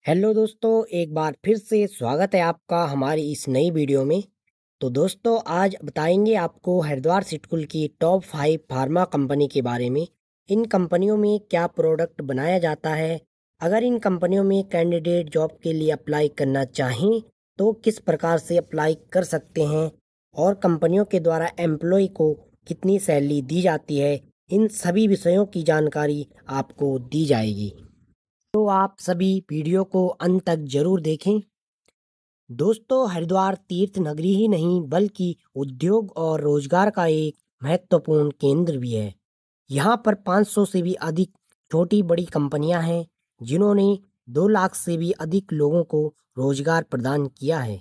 Hello दोस्तों, एक बार फिर से स्वागत है आपका हमारी इस नई वीडियो में। तो दोस्तों, आज बताएंगे आपको हरिद्वार सिटकुल की टॉप 5 फार्मा कंपनी के बारे में। इन कंपनियों में क्या प्रोडक्ट बनाया जाता है, अगर इन कंपनियों में कैंडिडेट जॉब के लिए अप्लाई करना चाहें तो किस प्रकार से अप्लाई कर सकते हैं, और कंपनियों के द्वारा एम्प्लॉय को कितनी सैलरी दी जाती है, इन सभी विषयों की जानकारी आपको दी जाएगी। तो आप सभी वीडियो को अंत तक जरूर देखें। दोस्तों, हरिद्वार तीर्थ नगरी ही नहीं बल्कि उद्योग और रोजगार का एक महत्वपूर्ण केंद्र भी है। यहाँ पर 500 से भी अधिक छोटी बड़ी कंपनियां हैं जिन्होंने 2 लाख से भी अधिक लोगों को रोजगार प्रदान किया है।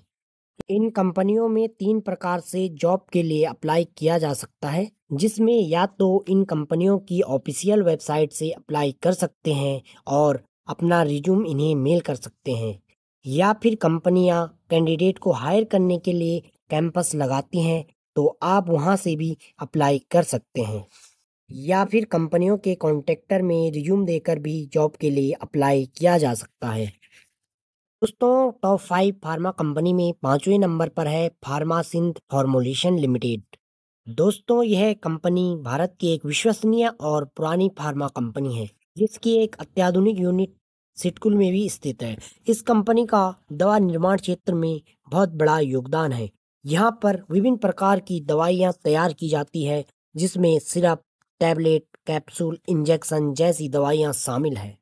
इन कंपनियों में 3 प्रकार से जॉब के लिए अप्लाई किया जा सकता है, जिसमें या तो इन कंपनियों की ऑफिशियल वेबसाइट से अप्लाई कर सकते हैं और अपना रिज्यूम इन्हें मेल कर सकते हैं, या फिर कंपनियां कैंडिडेट को हायर करने के लिए कैंपस लगाती हैं तो आप वहां से भी अप्लाई कर सकते हैं, या फिर कंपनियों के कॉन्टेक्टर में रिज्यूम देकर भी जॉब के लिए अप्लाई किया जा सकता है। दोस्तों, टॉप 5 फार्मा कंपनी में 5वें नंबर पर है फार्मासिंथ फॉर्मुलेशन लिमिटेड। दोस्तों, यह कंपनी भारत की एक विश्वसनीय और पुरानी फार्मा कंपनी है जिसकी एक अत्याधुनिक यूनिट सिटकुल में भी स्थित है। इस कंपनी का दवा निर्माण क्षेत्र में बहुत बड़ा योगदान है। यहाँ पर विभिन्न प्रकार की दवाइयाँ तैयार की जाती है, जिसमें सिरप, टैबलेट, कैप्सूल, इंजेक्शन जैसी दवाइयाँ शामिल है।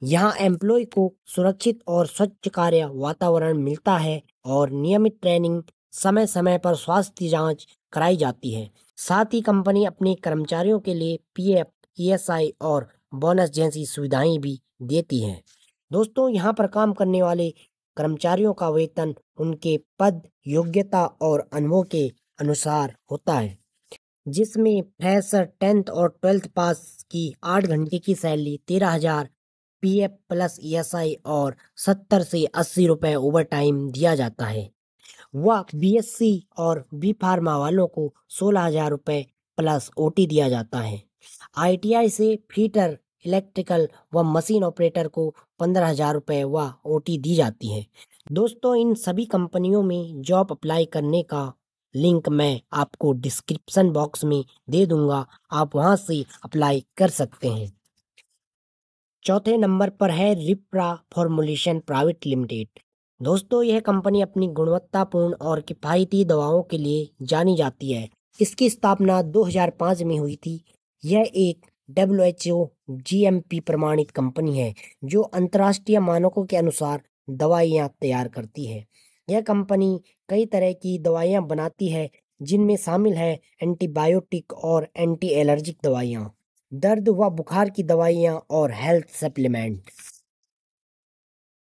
यहाँ एम्प्लॉय को सुरक्षित और स्वच्छ कार्य वातावरण मिलता है और नियमित ट्रेनिंग, समय समय पर स्वास्थ्य जांच कराई जाती है। साथ ही कंपनी अपने कर्मचारियों के लिए पीएफ, ईएसआई और बोनस जैसी सुविधाएं भी देती है। दोस्तों, यहाँ पर काम करने वाले कर्मचारियों का वेतन उनके पद, योग्यता और अनुभव के अनुसार होता है, जिसमें फ्रेशर 10th और 12th पास की 8 घंटे की सैलरी 13,000, पीएफ प्लस ईएसआई और 70 से 80 रुपए ओवर टाइम दिया जाता है। वह बीएससी और बी फार्मा वालों को 16,000 रुपए प्लस ओटी दिया जाता है। आईटीआई से फीटर, इलेक्ट्रिकल व मशीन ऑपरेटर को 15,000 रुपए व ओटी दी जाती है। दोस्तों, इन सभी कंपनियों में जॉब अप्लाई करने का लिंक मैं आपको डिस्क्रिप्शन बॉक्स में दे दूंगा, आप वहां से अप्लाई कर सकते हैं। चौथे नंबर पर है रिप्रा फॉर्मुलेशन प्राइवेट लिमिटेड। दोस्तों, यह कंपनी अपनी गुणवत्तापूर्ण और किफायती दवाओं के लिए जानी जाती है। इसकी स्थापना 2005 में हुई थी। यह एक WHO जीएमपी प्रमाणित कंपनी है जो अंतर्राष्ट्रीय मानकों के अनुसार दवाइयाँ तैयार करती है। यह कंपनी कई तरह की दवाइयाँ बनाती है, जिनमें शामिल है एंटीबायोटिक और एंटी एलर्जिक दवाइयाँ, दर्द व बुखार की दवाइयाँ और हेल्थ सप्लीमेंट।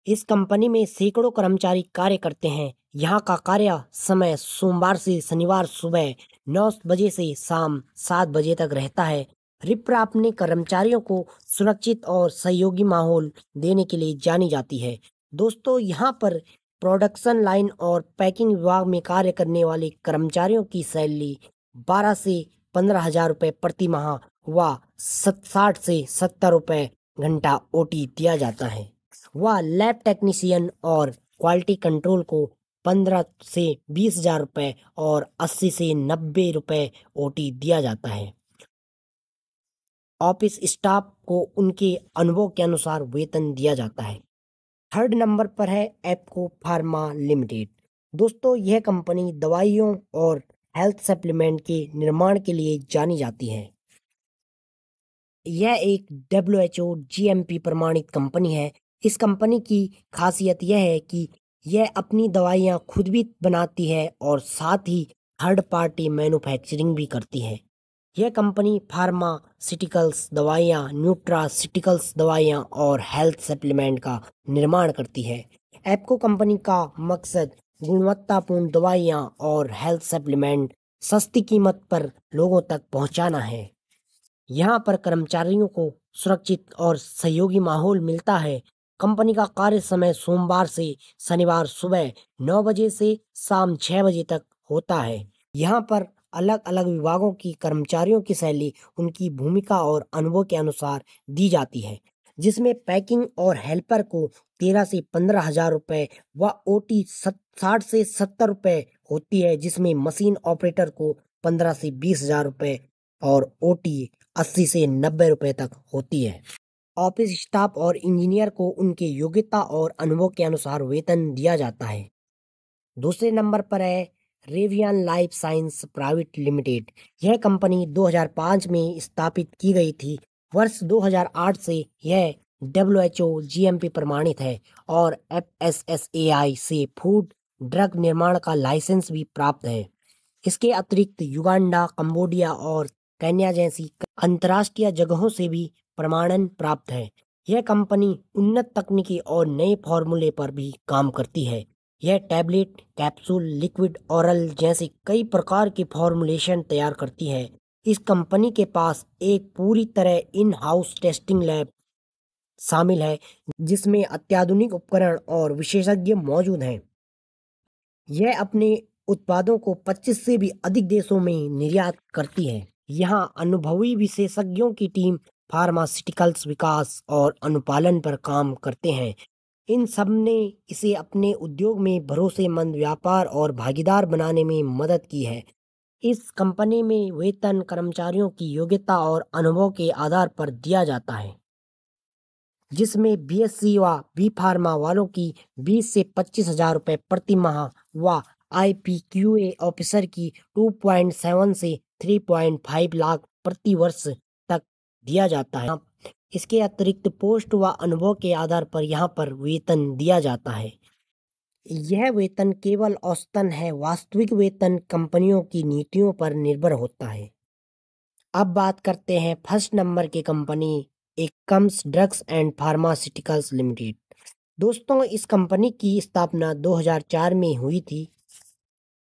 इस कंपनी में सैकड़ों कर्मचारी कार्य करते हैं। यहाँ का कार्य समय सोमवार से शनिवार सुबह 9 बजे से शाम 7 बजे तक रहता है। रिप्रा अपने कर्मचारियों को सुरक्षित और सहयोगी माहौल देने के लिए जानी जाती है। दोस्तों, यहाँ पर प्रोडक्शन लाइन और पैकिंग विभाग में कार्य करने वाले कर्मचारियों की सैलरी 12 से 15,000 रुपये प्रति माह व 60 से 70 रुपये घंटा ओटी दिया जाता है। वह लैब टेक्नीशियन और क्वालिटी कंट्रोल को 15 से 20,000 रुपये और 80 से 90 रुपये ओटी दिया जाता है। ऑफिस स्टाफ को उनके अनुभव के अनुसार वेतन दिया जाता है। थर्ड नंबर पर है एपको फार्मा लिमिटेड। दोस्तों, यह कंपनी दवाइयों और हेल्थ सप्लीमेंट के निर्माण के लिए जानी जाती है। यह एक WHO जीएमपी प्रमाणित कंपनी है। इस कंपनी की खासियत यह है कि यह अपनी दवाइयाँ खुद भी बनाती है और साथ ही थर्ड पार्टी मैन्युफैक्चरिंग भी करती है। यह कंपनी फार्मास्यूटिकल्स दवाइयाँ, न्यूट्रास्यूटिकल्स दवाइयाँ और हेल्थ सप्लीमेंट का निर्माण करती है। एपको कंपनी का मकसद गुणवत्तापूर्ण दवाइयाँ और हेल्थ सप्लीमेंट सस्ती कीमत पर लोगों तक पहुँचाना है। यहाँ पर कर्मचारियों को सुरक्षित और सहयोगी माहौल मिलता है। कंपनी का कार्य समय सोमवार से शनिवार सुबह 9 बजे से शाम 6 बजे तक होता है। यहाँ पर अलग अलग विभागों की कर्मचारियों की सैलरी उनकी भूमिका और अनुभव के अनुसार दी जाती है, जिसमें पैकिंग और हेल्पर को 13 से 15,000 रुपये व ओटी 60 से 70 रुपये होती है, जिसमें मशीन ऑपरेटर को 15 से 20,000 रुपये और ओटी 80 से 90 रुपये तक होती है। ऑफिस स्टाफ और इंजीनियर को उनके योग्यता और अनुभव के अनुसार वेतन दिया जाता है। दूसरे नंबर पर है रेवियन लाइफ साइंस प्राइवेट लिमिटेड। यह कंपनी 2005 में स्थापित की गई थी। वर्ष 2008 से यह WHO GMP प्रमाणित है और FSSAI से फूड ड्रग निर्माण का लाइसेंस भी प्राप्त है। इसके अतिरिक्त युगांडा, कंबोडिया और केन्या जैसी अंतर्राष्ट्रीय जगहों से भी प्रमाणन प्राप्त है। यह कंपनी उन्नत तकनीकी और नए फॉर्मूले पर भी काम करती है। यह टैबलेट, कैप्सूल, लिक्विड, ओरल जैसे कई प्रकार के फॉर्मुलेशन तैयार करती है। इस कंपनी के पास एक पूरी तरह इन हाउस टेस्टिंग लैब शामिल है, जिसमें अत्याधुनिक उपकरण और विशेषज्ञ मौजूद हैं। यह अपने उत्पादों को 25 से भी अधिक देशों में निर्यात करती है। यहाँ अनुभवी विशेषज्ञों की टीम फार्मास्यूटिकल्स विकास और अनुपालन पर काम करते हैं। इन सब ने इसे अपने उद्योग में भरोसेमंद व्यापार और भागीदार बनाने में मदद की है। इस कंपनी में वेतन कर्मचारियों की योग्यता और अनुभव के आधार पर दिया जाता है, जिसमें BSc व बी फार्मा वालों की 20 से 25,000 रुपये प्रति माह व IPQA ऑफिसर की 2.7 से 3.5 लाख प्रति वर्ष तक दिया जाता है। इसके अतिरिक्त पोस्ट व अनुभव के आधार पर यहाँ पर वेतन दिया जाता है। यह वेतन केवल औसतन है, वास्तविक वेतन कंपनियों की नीतियों पर निर्भर होता है। अब बात करते हैं फर्स्ट नंबर की company Akums drugs and pharmaceuticals limited. दोस्तों, इस कंपनी की स्थापना 2004 में हुई थी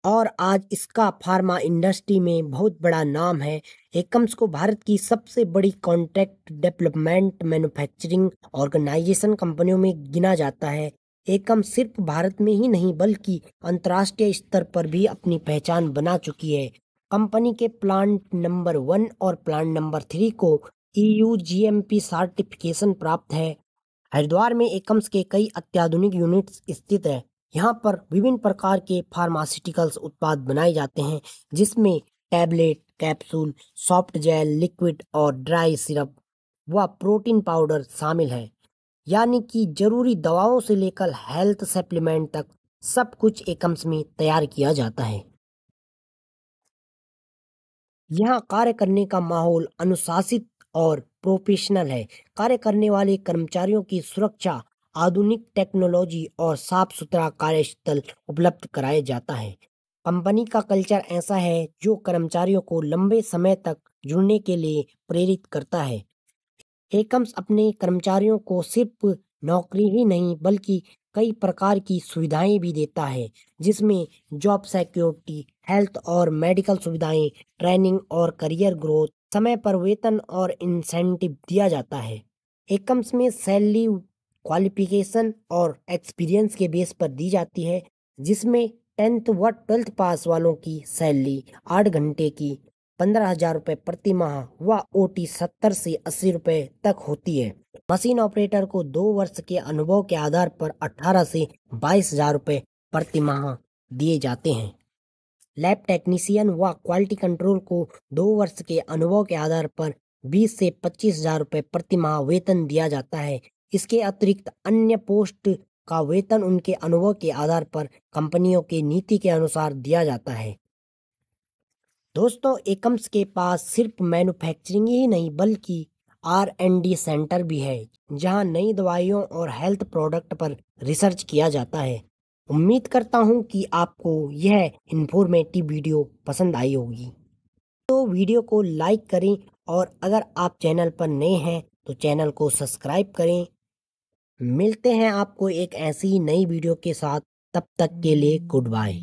और आज इसका फार्मा इंडस्ट्री में बहुत बड़ा नाम है। एकम्स को भारत की सबसे बड़ी कॉन्ट्रैक्ट डेवलपमेंट मैन्युफैक्चरिंग ऑर्गेनाइजेशन कंपनियों में गिना जाता है। एकम सिर्फ भारत में ही नहीं बल्कि अंतर्राष्ट्रीय स्तर पर भी अपनी पहचान बना चुकी है। कंपनी के प्लांट नंबर 1 और प्लांट नंबर 3 को EU GMP सर्टिफिकेशन प्राप्त है। हरिद्वार में एकम्स के कई अत्याधुनिक यूनिट्स स्थित है। यहाँ पर विभिन्न प्रकार के फार्मास्यूटिकल्स उत्पाद बनाए जाते हैं, जिसमें tablet, capsule, soft gel, liquid और ड्राई सिरप व प्रोटीन पाउडर शामिल है। यानी कि जरूरी दवाओं से लेकर हेल्थ सप्लीमेंट तक सब कुछ एकम्स में तैयार किया जाता है। यहाँ कार्य करने का माहौल अनुशासित और प्रोफेशनल है। कार्य करने वाले कर्मचारियों की सुरक्षा, आधुनिक टेक्नोलॉजी और साफ सुथरा कार्यस्थल उपलब्ध कराया जाता है। कंपनी का कल्चर ऐसा है जो कर्मचारियों को लंबे समय तक जुड़ने के लिए प्रेरित करता है। एकम्स अपने कर्मचारियों को सिर्फ नौकरी ही नहीं बल्कि कई प्रकार की सुविधाएं भी देता है, जिसमें जॉब सिक्योरिटी, हेल्थ और मेडिकल सुविधाएं, ट्रेनिंग और करियर ग्रोथ, समय पर वेतन और इंसेंटिव दिया जाता है। एकम्स में सैलरी क्वालिफिकेशन और एक्सपीरियंस के बेस पर दी जाती है, जिसमें 10th व 12th पास वालों की सैलरी 8 घंटे की 15,000 रुपये प्रति माह व OT 70 से 80 रुपये तक होती है। मशीन ऑपरेटर को 2 वर्ष के अनुभव के आधार पर 18 से 22,000 रुपये प्रति माह दिए जाते हैं। लैब टेक्नीशियन व क्वालिटी कंट्रोल को 2 वर्ष के अनुभव के आधार पर 20 से 25,000 रुपये प्रति माह वेतन दिया जाता है। इसके अतिरिक्त अन्य पोस्ट का वेतन उनके अनुभव के आधार पर कंपनियों के नीति के अनुसार दिया जाता है। दोस्तों, एकम्स के पास सिर्फ मैन्युफैक्चरिंग ही नहीं बल्कि R&D सेंटर भी है, जहां नई दवाइयों और हेल्थ प्रोडक्ट पर रिसर्च किया जाता है। उम्मीद करता हूं कि आपको यह इंफॉर्मेटिव वीडियो पसंद आई होगी। तो वीडियो को लाइक करें और अगर आप चैनल पर नए हैं तो चैनल को सब्सक्राइब करें। मिलते हैं आपको एक ऐसी नई वीडियो के साथ, तब तक के लिए गुड बाय।